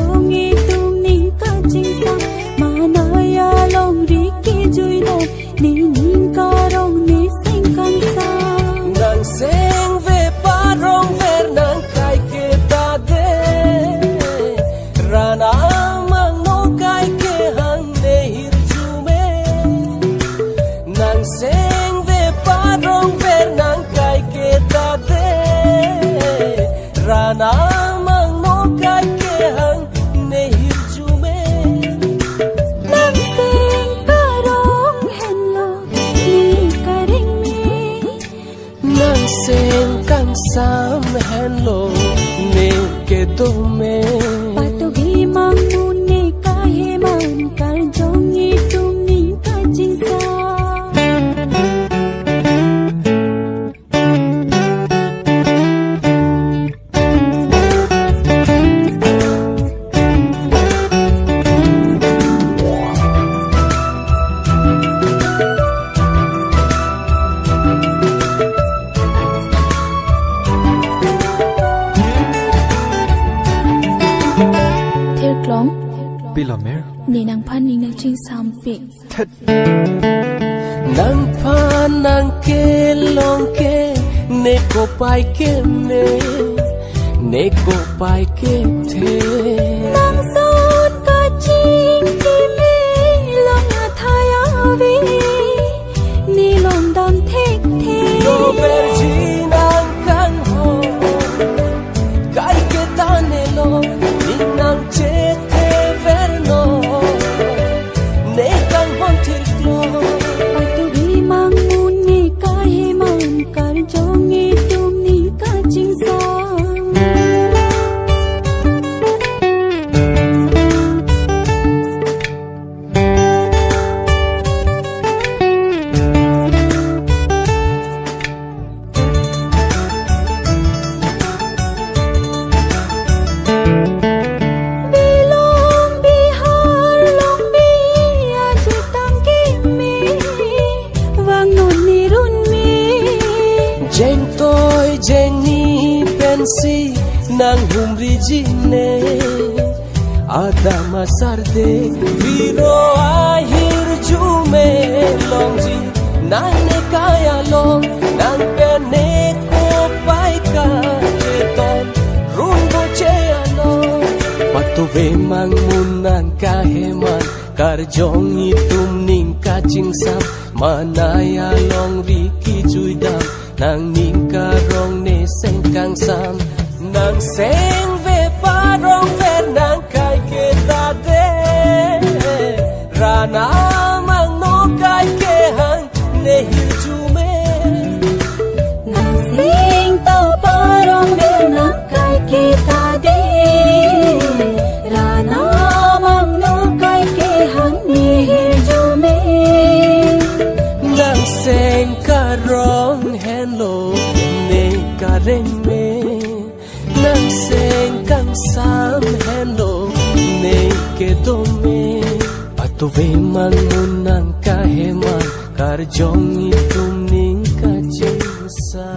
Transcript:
jongi tum ning ka ching sa manaya long ri ki jui do ni ning ka rong ni sing kang sa nang seng ve pa rong ver nang kai ke ta de rana mang no kai ke hang ne hir ju me nang seng ve pa rong ver nang kai ke ta de rana mang no kai ke hang ne hir ju me nang sing ka rong hen lo ni ka ring mi nang seng kang sam hen lo ne ke do me patu gi mang mun ni ka he man kar jongi tum ning ka ching sa Klong Bilomer ni nang phan ni nang ching sam pi Thật nang pa nang ke long ke ne ko pai ke ne ko pai ke the nang sot ka ching ki me long na thaya vi ni long dam thek the no ver ji nang kan ho kai ke ta ne lo ni nang che the ver no ne kan hon thir klo patu gi mang mun ni ka he man kar jongi tum ni ka ching sa jeng tôi jeng ni pensi nang humri jine adama sarde viro ahir jume longji nang ne kaya long nang pene ko pai ka ton rumbo che ano patu ve mang mun nang ka heman kar jong itum ning ka ching sam manaya long ri ki chui dam nang ning ka rong ne seng kang sam nang seng ve pa rong ve nang kai ke ta de rana mang no kai ke hang ne hil chu me nang sing to pa rong ve nang kai ke ta de rana mang no kai ke hang ni hil ju me nang seng ka rong hen lo ne ka reng me nang seng kang sam hen lo ne ke do me patu ve mang mun nang ka he man kar jong itum ning ka ching sa